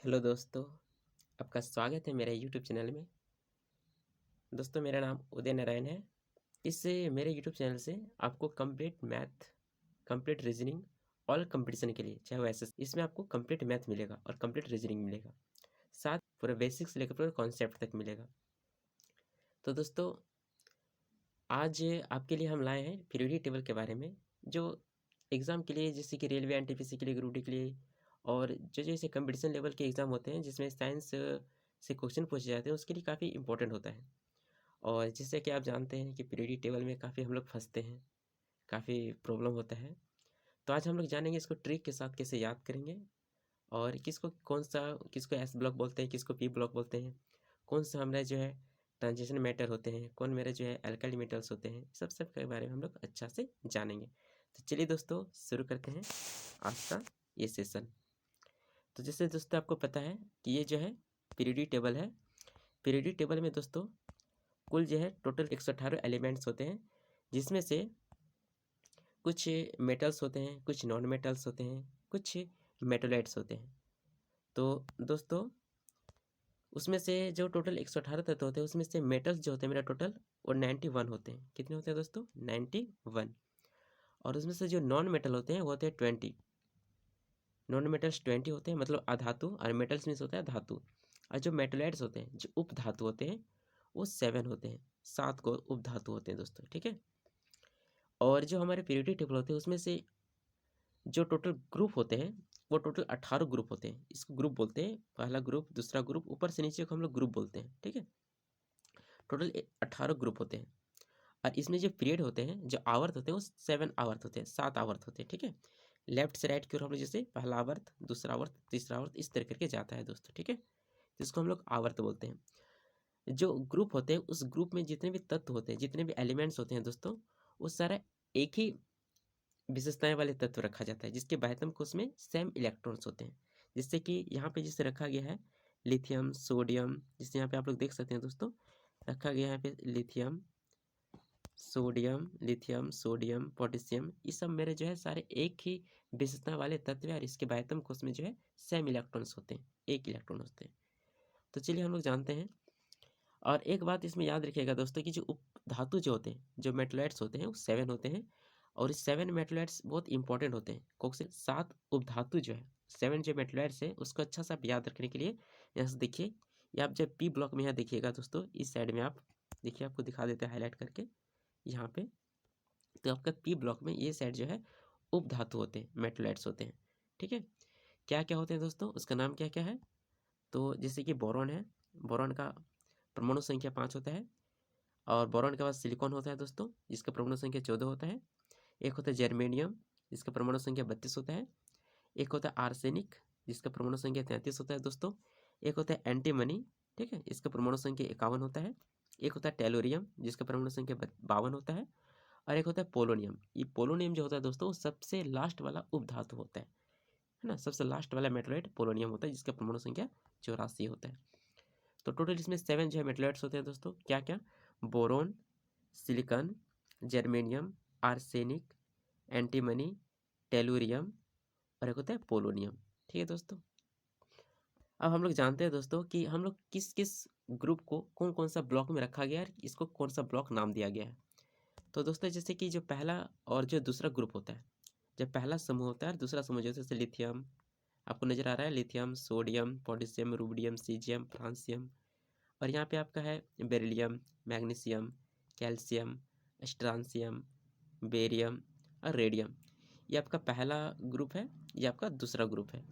Hello दोस्तों, आपका स्वागत है मेरे यूट्यूब चैनल में। दोस्तों मेरा नाम उदय नारायण है। इस मेरे यूट्यूब चैनल से आपको complete math, complete reasoning, all competition के लिए चाहे वो एसएस इसमें आपको कंप्लीट मैथ मिलेगा और कंप्लीट रीजनिंग मिलेगा। साथ पूरे बेसिक्स से लेकर पूरे कॉन्सेप्ट तक मिलेगा। तो दोस्तों आज आपके लिए हम लाए हैं पीरियोडिक टेबल के बारे में, जो एग्ज़ाम के लिए जैसे कि रेलवे एनटीपीसी के लिए, ग्रुप डी के लिए और जो जैसे कंपटीशन लेवल के एग्ज़ाम होते हैं जिसमें साइंस से क्वेश्चन पूछे जाते हैं, उसके लिए काफ़ी इंपॉर्टेंट होता है। और जैसे कि आप जानते हैं कि पीरियोडिक टेबल में काफ़ी हम लोग फँसते हैं, काफ़ी प्रॉब्लम होता है। तो आज हम लोग जानेंगे इसको ट्रिक के साथ कैसे याद करेंगे और किसको एस ब्लॉक बोलते हैं, किसको पी ब्लॉक बोलते हैं, कौन सा हमारा जो है ट्रांजिशन मेटल होते हैं, कौन मेरे जो है अल्काइल मेटल्स होते हैं, सब के बारे में हम लोग अच्छा से जानेंगे। तो चलिए दोस्तों शुरू करते हैं आज का ये सेशन। तो जैसे दोस्तों आपको पता है कि ये जो है पीरियोडिक टेबल है। पीरियोडिक टेबल में दोस्तों कुल जो है टोटल 118 एलिमेंट्स होते हैं, जिसमें से कुछ मेटल्स होते हैं, कुछ नॉन मेटल्स होते हैं, कुछ मेटोलाइट्स होते हैं। तो दोस्तों उसमें से जो टोटल 118 तत्व होते हैं, उसमें से मेटल्स जो होते हैं मेरा टोटल वो 91 होते हैं। कितने होते हैं दोस्तों? 91। और उसमें से जो नॉन मेटल होते हैं वो होते हैं 20। नॉन मेटल्स 20 होते हैं, मतलब अधातु, और मेटल्स मीन्स होता है धातु। और जो मेटोलाइट्स होते हैं, जो उपधातु होते हैं, वो 7 होते हैं। 7 को उपधातु होते हैं दोस्तों, ठीक है। और जो हमारे पीरियोडिक टेबल होते हैं उसमें से जो टोटल ग्रुप होते हैं वो टोटल 18 ग्रुप होते हैं। इसको ग्रुप बोलते हैं, पहला ग्रुप, दूसरा ग्रुप, ऊपर से नीचे को हम लोग ग्रुप बोलते हैं, ठीक है। टोटल 18 ग्रुप होते हैं। और इसमें जो पीरियड होते हैं, जो आवर्त होते हैं, वो 7 आवर्त होते हैं, 7 आवर्त होते हैं, ठीक है। लेफ्ट से राइट की ओर हम लोग जैसे पहला आवर्त, दूसरा आवर्त, तीसरा आवर्त, इस तरह करके जाता है दोस्तों, ठीक है। जिसको हम लोग आवर्त बोलते हैं। जो ग्रुप होते हैं उस ग्रुप में जितने भी तत्व होते हैं, जितने भी एलिमेंट्स होते हैं दोस्तों, वो सारा एक ही विशेषताएं वाले तत्व रखा जाता है, जिसके बाह्यतम कोश में सेम इलेक्ट्रॉन्स होते हैं। जिससे कि यहाँ पे जिसे रखा गया है लिथियम, सोडियम, जिससे यहाँ पे आप लोग देख सकते हैं दोस्तों, रखा गया है यहाँ पे लिथियम, सोडियम, पोटेशियम, ये सब मेरे जो है सारे एक ही विशेषता वाले तत्व है और इसके बाह्यतम कोश में जो है सेम इलेक्ट्रॉन्स होते हैं, एक इलेक्ट्रॉन होते हैं। तो चलिए हम लोग जानते हैं। और एक बात इसमें याद रखिएगा दोस्तों कि जो उपधातु जो होते हैं, जो मेटलाइट्स होते हैं, वो 7 होते हैं। और इस 7 मेटलाइट्स बहुत इंपॉर्टेंट होते हैं। कौन 7 उपधातु जो है, 7 जो मेटलाइट्स है, उसको अच्छा सा आप याद रखने के लिए यहाँ से देखिए, ये आप जब पी ब्लॉक में यहाँ देखिएगा दोस्तों, इस साइड में आप देखिए, आपको दिखा देते हैं हाईलाइट करके यहाँ पे। तो आपका पी ब्लॉक में ये साइड जो है उपधातु होते हैं, मेटलाइट्स होते हैं, ठीक है। क्या क्या होते हैं दोस्तों, उसका नाम क्या क्या है? तो जैसे कि बोरॉन है, बोरॉन का परमाणु संख्या 5 होता है। और बोरॉन के बाद सिलिकॉन होता है दोस्तों, जिसका परमाणु संख्या 14 होता है। एक होता है जर्मेनियम, जिसका परमाणु संख्या 32 होता है। एक होता है आर्सेनिक, जिसका परमाणु संख्या 33 होता है दोस्तों। एक होता है एंटीमनी, ठीक है, इसका परमाणु संख्या 51 होता है। एक होता है टेलोरियम, जिसका परमाणु संख्या 52 होता है। और एक होता है पोलोनियम। ये पोलोनियम जो होता है दोस्तों, वो सबसे लास्ट वाला उपधातु होता है ना, सबसे लास्ट वाला मेटलॉइड पोलोनियम होता है, जिसका परमाणु संख्या 84 होता है। तो टोटल इसमें 7 जो है मेटलॉइड्स होते हैं दोस्तों, क्या क्या? Boron, silicon, germanium, arsenic, antimony, tellurium, और एक होता है पोलोनियम, ठीक है दोस्तों। अब हम लोग जानते हैं दोस्तों कि हम लोग किस किस ग्रुप को कौन कौन सा ब्लॉक में रखा गया है, इसको कौन सा ब्लॉक नाम दिया गया है। तो दोस्तों जैसे कि जो पहला और जो दूसरा ग्रुप होता है, जब पहला समूह होता है, दूसरा समूह जैसे लिथियम, आपको नजर आ रहा है, lithium, sodium, potassium, rubidium, caesium, francium. और यहाँ पे आपका है beryllium, magnesium, calcium, strontium, barium और रेडियम। ये आपका पहला ग्रुप है, ये आपका दूसरा ग्रुप है।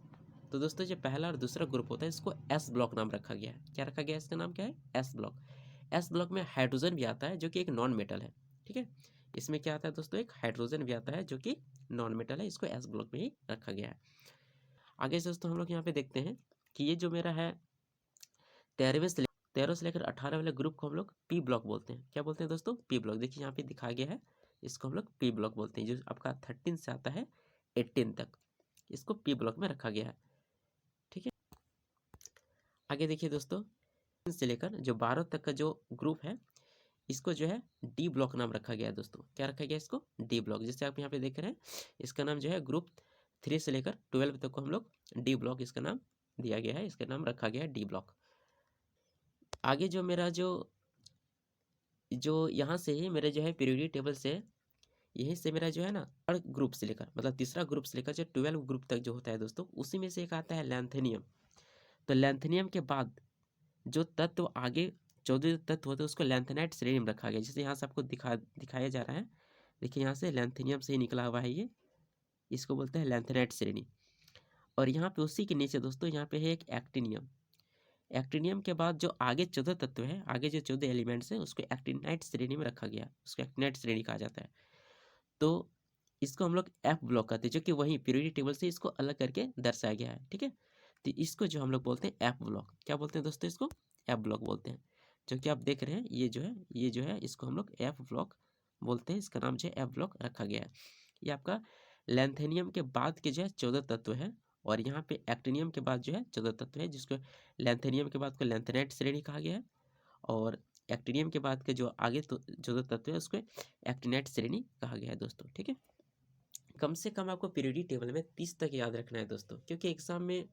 तो दोस्तों जो पहला और दूसरा ग्रुप होता है, इसको एस ब्लॉक नाम रखा गया है। क्या रखा गया है? इसका नाम क्या है? S block. एस ब्लॉक में हाइड्रोजन भी आता है, जो कि एक नॉन मेटल है, ठीक है। इसमें क्या आता है दोस्तों? एक हाइड्रोजन भी आता है, जो कि नॉन मेटल है, इसको एस ब्लॉक में ही रखा गया है। आगे से दोस्तों हम लोग यहाँ पे देखते हैं कि ये जो मेरा है 13 से लेकर 18 वाले ग्रुप को हम लोग पी ब्लॉक बोलते हैं। क्या बोलते हैं दोस्तों? P block. देखिए यहाँ पे दिखाया गया है, इसको हम लोग पी ब्लॉक बोलते हैं। जो आपका 13 से आता है 18 तक, इसको पी ब्लॉक में रखा गया है, ठीक है। आगे देखिए दोस्तों, से लेकर जो 12 तक का जो ग्रुप है, इसको जो है डी ब्लॉक नाम रखा गया है दोस्तों। क्या रखा गया है? इसको डी ब्लॉक। जैसे आप यहाँ पे देख रहे हैं, इसका नाम जो है ग्रुप 3 से लेकर 12 तक को हम लोग डी ब्लॉक इसका नाम दिया गया है, इसका नाम रखा गया है डी ब्लॉक। आगे जो मेरा जो यहाँ से ही मेरे जो है पीरियोडिक टेबल से यहीं से मेरा जो है ना थर्ड ग्रुप से लेकर मतलब तीसरा ग्रुप से लेकर जो 12 ग्रुप तक जो होता है दोस्तों, उसी में से एक आता है लैंथेनियम। तो लैंथेनियम के बाद जो तत्व आगे 14 तत्व होते हैं उसको लैंथेनाइट श्रेणी में रखा गया, जैसे यहाँ से आपको दिखाया जा रहा है। देखिए यहाँ से लैंथेनियम से ही निकला हुआ है ये, इसको बोलते हैं लैंथेनाइट श्रेणी। और यहाँ पे उसी के नीचे दोस्तों यहाँ पे है एक एक्टिनियम। एक्टिनियम के बाद जो आगे 14 तत्व है, आगे जो 14 एलिमेंट्स है उसको एक्टिनाइट श्रेणी में रखा गया, उसको एक्टिनाइट श्रेणी कहा जाता है। तो इसको हम लोग एफ ब्लॉक कहते हैं, जो कि वही पीरियोडिक टेबल से इसको अलग करके दर्शाया गया है। ठीक है, तो इसको जो हम लोग बोलते हैं एफ ब्लॉक। क्या बोलते हैं दोस्तों? इसको एफ ब्लॉक बोलते हैं। जो कि आप देख रहे हैं ये जो है इसको हम लोग एफ ब्लॉक बोलते हैं, इसका नाम जो है एफ ब्लॉक रखा गया है। ये आपका लैंथेनियम के बाद के जो है 14 तत्व है, और यहाँ पे एक्टिनियम के बाद जो है 14 तत्व है, जिसको लैंथेनियम के बाद को लैंथेनाइट श्रेणी कहा गया है, और एक्टिनियम के बाद के जो आगे तो 14 तत्व है उसको एक्टिनाइट श्रेणी कहा गया है दोस्तों। ठीक है, कम से कम आपको पीरियोडिक टेबल में 30 तक याद रखना है दोस्तों, क्योंकि एग्जाम में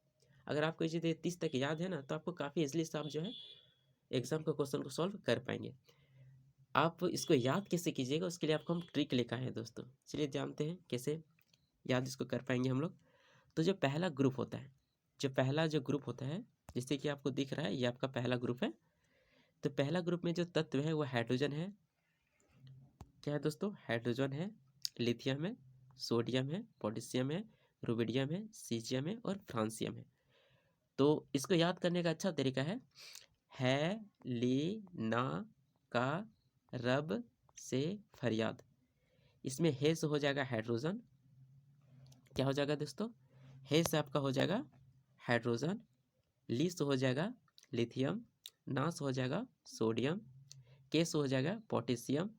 अगर आपको ये 30 तक याद है ना तो आपको काफ़ी इजली से आप जो है एग्जाम का क्वेश्चन को सॉल्व कर पाएंगे। आप इसको याद कैसे कीजिएगा, उसके लिए आपको हम ट्रिक लेकर आए हैं दोस्तों। चलिए जानते हैं कैसे याद इसको कर पाएंगे हम लोग। तो जो पहला ग्रुप होता है, जो ग्रुप होता है, जैसे कि आपको दिख रहा है ये आपका पहला ग्रुप है। तो पहला ग्रुप में जो तत्व है वो हाइड्रोजन है। क्या है दोस्तों? हाइड्रोजन है, लिथियम है, सोडियम है, पोटेशियम है, रुबिडियम है, सीजियम है और फ्रांसियम है। तो इसको याद करने का अच्छा तरीका है ली ना का रब से फरियाद। इसमें हे से हो जाएगा हाइड्रोजन। क्या हो जाएगा दोस्तों? हे से आपका हो जाएगा हाइड्रोजन, ली से हो जाएगा लिथियम, ना से हो जाएगा सोडियम, के से हो जाएगा पोटेशियम,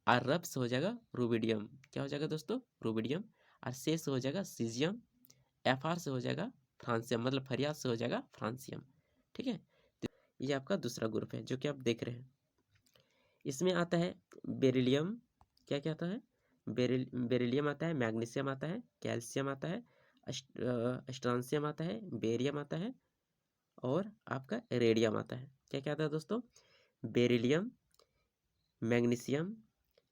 और रब से हो जाएगा रुबिडियम। क्या हो जाएगा दोस्तों? रुबिडियम। और से हो जाएगा सीजियम, एफ आर से हो जाएगा फ्रांसियम, मतलब फरियाद से हो जाएगा फ्रांसियम। ठीक है, तो ये आपका दूसरा ग्रुप है जो कि आप देख रहे हैं। इसमें आता है बेरिलियम। क्या क्या आता है? बेरिलियम आता है, मैग्नीशियम आता है, कैल्शियम आता है, स्ट्रांसियम आता है, बेरियम आता है, और आपका रेडियम आता है। क्या क्या आता है दोस्तों? Beryllium, magnesium,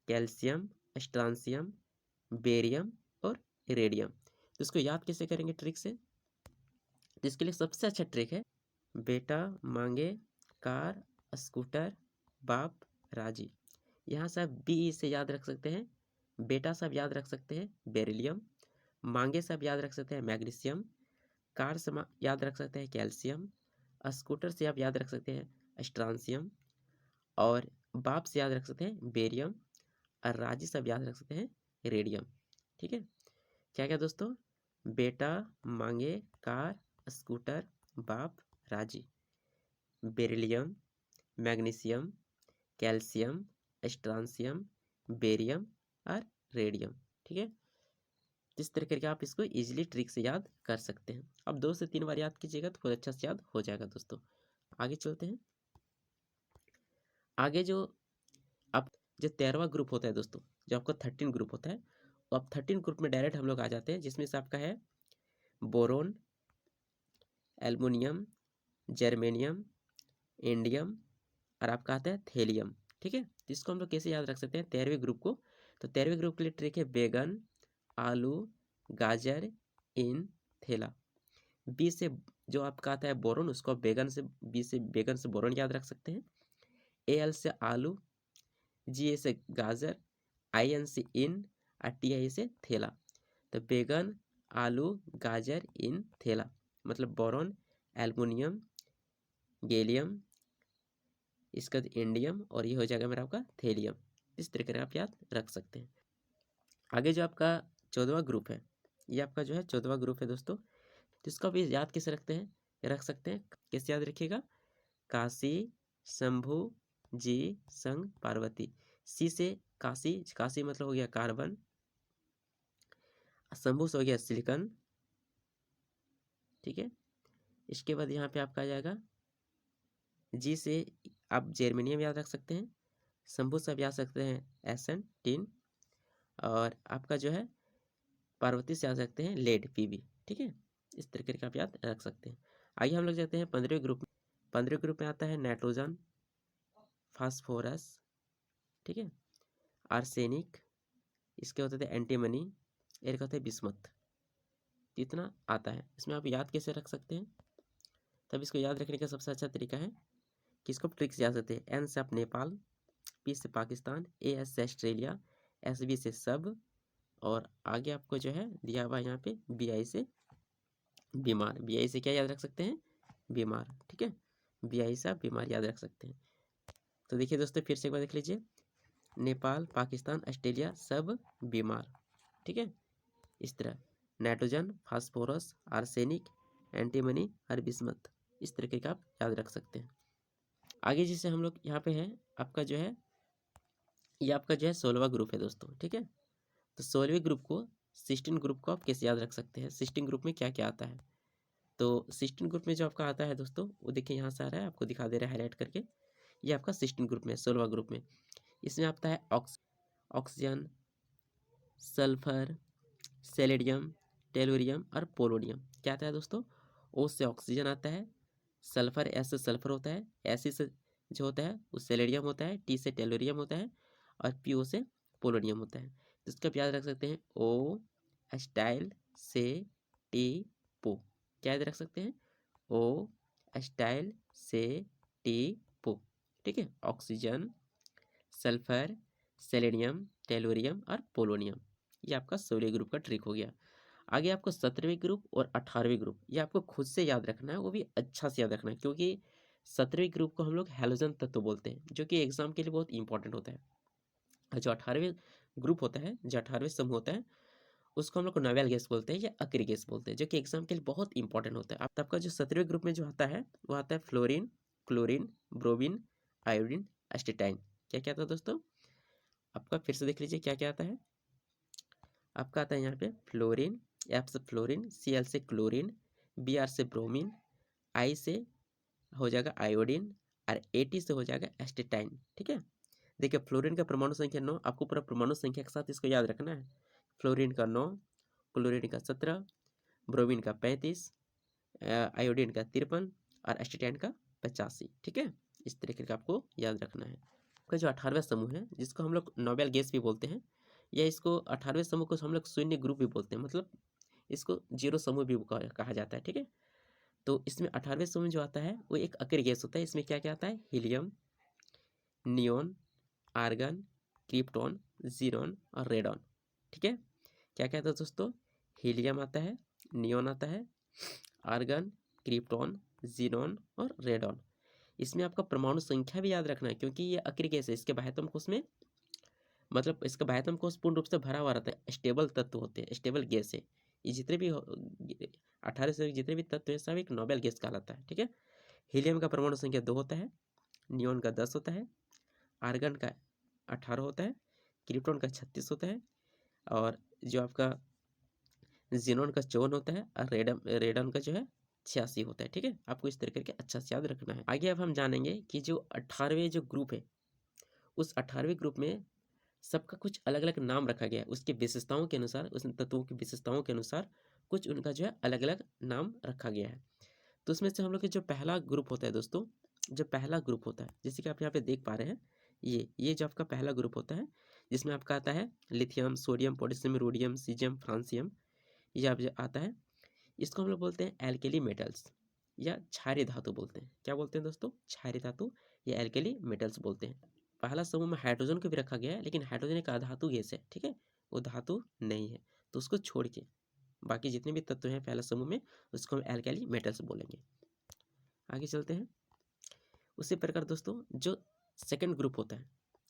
calcium, strontium, barium और रेडियम। तो इसको याद कैसे करेंगे ट्रिक से? तो इसके लिए सबसे अच्छा ट्रिक है बेटा मांगे कार स्कूटर बाप राजी। यहाँ से आप बी से याद रख सकते हैं, बेटा से आप याद रख सकते हैं बेरिलियम, मांगे से आप याद रख सकते हैं मैग्नीशियम, कार से याद रख सकते हैं कैल्शियम, स्कूटर से आप याद रख सकते हैं स्ट्रांसियम, और बाप से याद रख सकते हैं बेरियम, और राजी से आप याद रख सकते हैं रेडियम। ठीक है, क्या क्या दोस्तों? बेटा मांगे कार स्कूटर बाप राजी, beryllium, magnesium, calcium, strontium, barium और रेडियम। ठीक है, इस तरह करके आप इसको इजीली ट्रिक से याद कर सकते हैं। अब 2 से 3 बार याद कीजिएगा तो बहुत अच्छा से याद हो जाएगा दोस्तों। आगे चलते हैं। आगे जो अब जो 13वां ग्रुप होता है दोस्तों, जो आपका 13 ग्रुप होता है, तो अब 13 ग्रुप में डायरेक्ट हम लोग आ जाते हैं, जिसमें से आपका है बोरोन, एल्युमिनियम, जर्मेनियम, इंडियम, और आपका आता है थेलियम। ठीक है, तो इसको हम लोग कैसे याद रख सकते हैं 13वें ग्रुप को? तो 13वें ग्रुप के लिए ट्रिक है बैगन, आलू, गाजर, इन, थेला। बी से जो आपका आता है बोरोन, उसको आप बैगन से, बी से बैगन से बोरोन याद रख सकते हैं। ए एल से आलू, जी ए से गाजर, आई एन से इन, और टी आई से थेला। तो बैगन, आलू, गाजर, इन, थेला, मतलब बोरोन, एल्युमिनियम, गैलियम, इसका इंडियम, और ये हो जाएगा मेरा आपका थेलियम। इस तरीके से आप याद रख सकते हैं। आगे जो आपका 14वां ग्रुप है, ये आपका जो है 14वां ग्रुप है दोस्तों, तो इसका भी याद कैसे रख सकते हैं? कैसे याद रखिएगा? काशी, शंभु, जी, संग, पार्वती। सी से काशी, काशी मतलब हो गया कार्बन, शंभु से हो गया सिलिकन। ठीक है, इसके बाद यहाँ पे आपका आ जाएगा जी से आप जर्मेनियम याद रख सकते हैं, शंभु से आप याद सकते हैं एसन, टिन, और आपका जो है पार्वती से याद सकते हैं लेड, पीबी। ठीक है, इस तरीके का आप याद रख सकते हैं। आइए हम लोग जाते हैं 15वें ग्रुप में। 15वें ग्रुप में आता है नाइट्रोजन, फास्फोरस, ठीक है, आर्सेनिक, इसके होते थे एंटीमनी, एक होता है बिस्मथ। इतना आता है। इसमें आप याद कैसे रख सकते हैं? तब इसको याद रखने का सबसे अच्छा तरीका है कि इसको ट्रिक से याद सकते हैं। एन से आप नेपाल, पी से पाकिस्तान, ए एस से ऑस्ट्रेलिया, एस बी से सब, और आगे आपको जो है दिया हुआ यहाँ पे बी आई से बीमार। बी आई से क्या याद रख सकते हैं? बीमार, ठीक है, बी आई से आप बीमार याद रख सकते हैं। तो देखिए दोस्तों, फिर से एक बार देख लीजिए, नेपाल, पाकिस्तान, ऑस्ट्रेलिया, सब बीमार, ठीक है। इस तरह नाइट्रोजन, फास्फोरस, आर्सेनिक, एंटीमनी और बिस्मथ, इस तरीके का आप याद रख सकते हैं। आगे जैसे हम लोग यहाँ पे है, आपका जो है ये आपका जो है 16वां ग्रुप है दोस्तों, ठीक है। तो 16वें ग्रुप को, सिस्टीन ग्रुप को आप कैसे याद रख सकते हैं? सिस्टीन ग्रुप में क्या क्या आता है? तो सिस्टीन ग्रुप में जो आपका आता है दोस्तों, वो देखिए यहाँ से आ रहा है, आपको दिखा दे रहा है हाईलाइट करके। ये आपका सिस्टीन ग्रुप में, 16वां ग्रुप में। इसमें आता है ऑक्सीजन, सल्फर, सेलेडियम, टेलुरियम और पोलोनियम। क्या आता है दोस्तों? ओ से ऑक्सीजन आता है, सल्फर, एस से सल्फर होता है, एस से जो होता है वो सेलेडियम होता है, टी से टेलुरियम होता है और पी ओ से पोलोनियम होता है। तो इसका आप याद रख सकते हैं, ओ स्टाइल से टी पो। क्या याद रख सकते हैं? ओ स्टाइल से टी पो, ठीक है। ऑक्सीजन, सल्फर, सेलेनियम, टेलुरियम और पोलोनियम, ये आपका 16वें ग्रुप का ट्रिक हो गया। आगे आपको 17वें ग्रुप और 18वें ग्रुप, ये आपको खुद से याद रखना है, वो भी अच्छा से याद रखना है, क्योंकि 17वें ग्रुप को हम लोग हैलोजन तत्व बोलते हैं, जो कि एग्जाम के लिए बहुत इंपॉर्टेंट होता है। और जो 18वें ग्रुप होता है, जो 18वें समूह होता है, उसको हम लोग नोबेल गैस बोलते हैं या अक्री गैस बोलते हैं, जो कि एग्जाम के लिए बहुत इंपॉर्टेंट होता है। अब आपका जो 17वें ग्रुप में जो आता है, वो आता है fluorine, chlorine, bromine, iodine, astatine. क्या क्या आता है दोस्तों? आपका फिर से देख लीजिए क्या क्या आता है। आपका आता है यहाँ पे फ्लोरीन, एफ से फ्लोरीन, सी एल से क्लोरीन, बी आर से ब्रोमीन, आई से हो जाएगा आयोडीन और ए टी से हो जाएगा एस्टेटाइन, ठीक है। देखिए फ्लोरीन का परमाणु संख्या 9, आपको पूरा परमाणु संख्या के साथ इसको याद रखना है। फ्लोरीन का 9, क्लोरीन का 17, ब्रोमीन का 35, आयोडीन का 53 और एस्टेटाइन का 85, ठीक है। इस तरीके का आपको याद रखना है। आपका जो 18वां समूह है, जिसको हम लोग नोबेल गैस भी बोलते हैं, या इसको 18वें समूह को हम लोग शून्य ग्रुप भी बोलते हैं, मतलब इसको जीरो समूह भी कहा जाता है, ठीक है। तो इसमें 18वें समूह जो आता है वो एक अकेली गैस होता है। इसमें क्या क्या आता है? हीलियम, नियोन, आर्गन, क्रिप्टॉन, जीरोन और रेडॉन, ठीक है। क्या क्या आता है दोस्तों? हीलियम आता है, नियोन आता है, आर्गन, क्रिप्टॉन, जीरोन और रेडॉन। इसमें आपका परमाणु संख्या भी याद रखना है, क्योंकि ये अक्रिय गैस है। इसके बाह्यतम कोश में, मतलब इसका बाह्यतम कोश पूर्ण रूप से भरा हुआ रहता है, स्टेबल तत्व होते हैं, स्टेबल गैस है। ये जितने भी 18 से जितने भी तत्व हैं, सब एक नोबेल गैस कहलाता है, ठीक है। हीलियम का परमाणु संख्या 2 होता है, नियोन का 10 होता है, आर्गन का 18 होता है, क्रिप्टॉन का 36 होता है, और जो आपका जीनोन का 54 होता है, और रेडन का जो है 86 होता है, ठीक है। आपको इस तरीके के अच्छा से याद रखना है। आगे अब हम जानेंगे कि जो 18वें जो ग्रुप है, उस 18वें ग्रुप में सबका कुछ अलग अलग नाम रखा गया है, उसकी विशेषताओं के अनुसार, उस तत्वों की विशेषताओं के अनुसार कुछ उनका जो है अलग अलग नाम रखा गया है। तो उसमें से हम लोग का जो पहला ग्रुप होता है दोस्तों, जो पहला ग्रुप होता है, जैसे कि आप यहाँ पे देख पा रहे हैं, ये जो आपका पहला ग्रुप होता है, जिसमें आपका आता है lithium, sodium, potassium, rhodium, caesium, francium, ये आप जो आता है, इसको हम लोग बोलते हैं एल्केली मेटल्स या क्षारीय धातु बोलते हैं। क्या बोलते हैं दोस्तों? क्षारीय धातु या एल्केली मेटल्स बोलते हैं। पहला समूह में हाइड्रोजन को भी रखा गया है, लेकिन हाइड्रोजन एक अधातु गैस है, ठीक है, वो धातु नहीं है, तो उसको छोड़ के बाकी जितने भी तत्व हैं पहला समूह में, उसको हम एल्केली मेटल्स बोलेंगे। आगे चलते हैं। उसी प्रकार दोस्तों जो सेकंड ग्रुप होता है,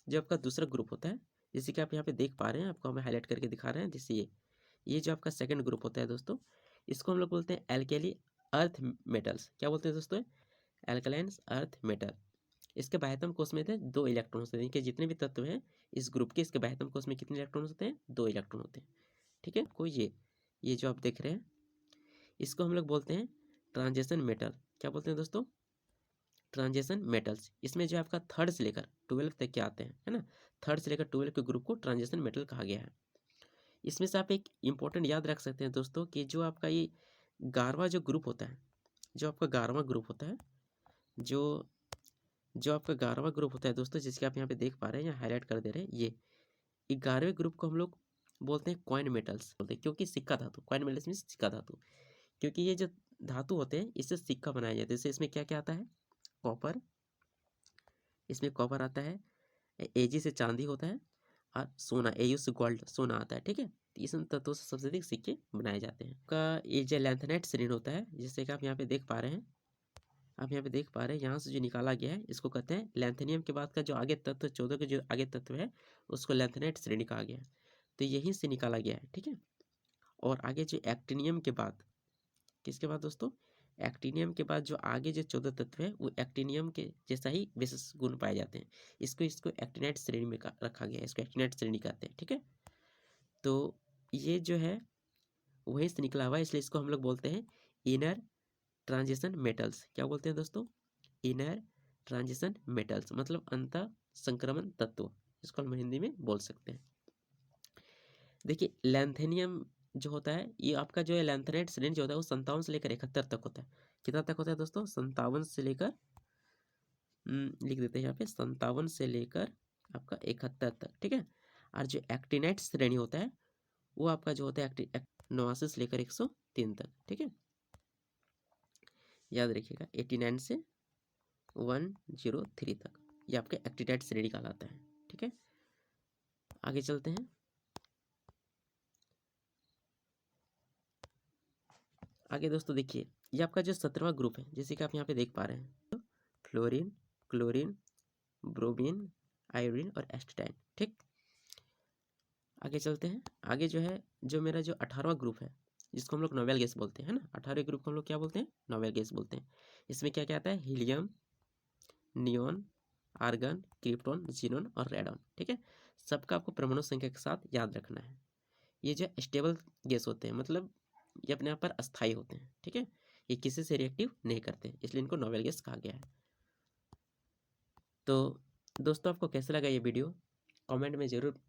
जो आपका दूसरा ग्रुप होता है, जैसे कि आप यहाँ पे देख पा रहे हैं, आपको हमें हाईलाइट करके दिखा रहे हैं, जैसे ये जो आपका सेकंड ग्रुप होता है दोस्तों, इसको हम लोग बोलते हैं एल्केली अर्थ मेटल्स। क्या बोलते हैं दोस्तों? एल्कलाइंस अर्थ मेटल। इसके बाह्यतम कोश में थे 2 इलेक्ट्रॉन होते हैं। इनके जितने भी तत्व हैं इस ग्रुप के, इसके बाह्यतम कोश में कितने इलेक्ट्रॉन होते हैं? 2 इलेक्ट्रॉन होते हैं, ठीक है। कोई ये जो आप देख रहे हैं, इसको हम लोग बोलते हैं ट्रांजिशन मेटल। क्या बोलते हैं दोस्तों? Transition metals. इसमें जो आपका थर्ड से लेकर 12 तक के आते हैं, है ना, थर्ड से लेकर 12 के ग्रुप को ट्रांजिशन मेटल कहा गया है। इसमें से आप एक इंपॉर्टेंट याद रख सकते हैं दोस्तों कि जो आपका ये 11वां जो ग्रुप होता है, जो आपका 11वां ग्रुप होता है, जो जो आपका 11वां ग्रुप होता है दोस्तों, जिसके आप यहाँ पे देख पा रहे हैं या हाईलाइट कर दे रहे हैं, ये 11वें ग्रुप को हम लोग बोलते हैं कॉइन मेटल्स बोलते हैं, क्योंकि सिक्का धातु, कॉइन मेटल्स मीन्स सिक्का धातु, क्योंकि ये जो धातु होते हैं इससे सिक्का बनाया जाता है। जैसे इसमें क्या क्या आता है, कॉपर, इसमें कॉपर आता है, एजी से चांदी होता है, और सोना, एयू से गोल्ड, सोना आता है। ठीक है, तो इस तत्वों से सबसे अधिक सिक्के बनाए जाते हैं। का ये जो लैंथेनाइट श्रेणी होता है, जैसे कि आप यहाँ पे देख पा रहे हैं, आप यहाँ पे देख पा रहे हैं, यहाँ से जो निकाला गया है इसको कहते हैं लैंथेनियम के बाद का जो आगे तत्व, 14 के जो आगे तत्व है उसको लैंथेनाइट श्रेणी कहा गया है। तो यहीं से निकाला गया है। ठीक है, और आगे जो एक्टिनियम के बाद, किसके बाद दोस्तों, एक्टिनियम के बाद जो आगे जो 14 तत्व है वो एक्टिनियम के जैसा ही विशेष गुण पाए जाते हैं। इसको इसको एक्टिनाइट श्रेणी में रखा गया है, इसको एक्टिनाइट श्रेणी कहते हैं। ठीक है, तो ये जो है वहीं से निकला हुआ है, इसलिए इसको हम लोग बोलते हैं इनर ट्रांजिशन मेटल्स। क्या बोलते हैं दोस्तों, इनर ट्रांजिशन मेटल्स, मतलब अंत संक्रमण तत्व, इसको हम हिंदी में बोल सकते हैं। देखिए लैंथेनियम जो होता है, ये आपका जो है लैंथेनाइट श्रेणी जो होता है वो 57 से लेकर 71 तक होता है। कितना तक होता है दोस्तों, 57 से लेकर लिख देते हैं यहाँ पे, 57 से लेकर आपका 71 तक। ठीक है, और जो एक्टिनाइट श्रेणी होता है वो आपका जो होता है 89 से लेकर 103 तक। ठीक है, याद रखिएगा 89 से 103 तक ये आपके एक्टिनाइट श्रेणी कहलाता है। ठीक है, आगे चलते हैं। आगे दोस्तों देखिए, ये आपका जो 17वां ग्रुप है, जैसे कि आप यहाँ पे देख पा रहे हैं, तो फ्लोरीन, क्लोरीन, ब्रोमीन, आयोडीन और एस्टेटाइन। ठीक, आगे चलते हैं। आगे जो है, जो मेरा जो 18वां ग्रुप है, जिसको हम लोग नोबेल गैस बोलते हैं ना, 18वें ग्रुप को हम लोग क्या बोलते हैं, नोबेल गैस बोलते हैं। इसमें क्या क्या आता है, helium, neon, argon, krypton, xenon और रेडॉन। ठीक है, सबका आपको परमाणु संख्या के साथ याद रखना है। ये जो स्टेबल गैस होते हैं, मतलब ये अपने आप पर अस्थायी होते हैं। ठीक है, ये किसी से रिएक्टिव नहीं करते, इसलिए इनको नोबेल गैस कहा गया है। तो दोस्तों आपको कैसा लगा ये वीडियो, कमेंट में ज़रूर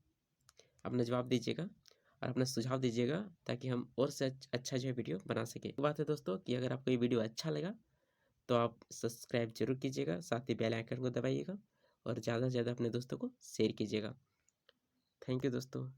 अपना जवाब दीजिएगा और अपना सुझाव दीजिएगा, ताकि हम और से अच्छा जो है वीडियो बना सके। बात है दोस्तों कि अगर आपको ये वीडियो अच्छा लगा तो आप सब्सक्राइब जरूर कीजिएगा, साथ ही बेल आइकन को दबाइएगा और ज़्यादा से ज़्यादा अपने दोस्तों को शेयर कीजिएगा। थैंक यू दोस्तों।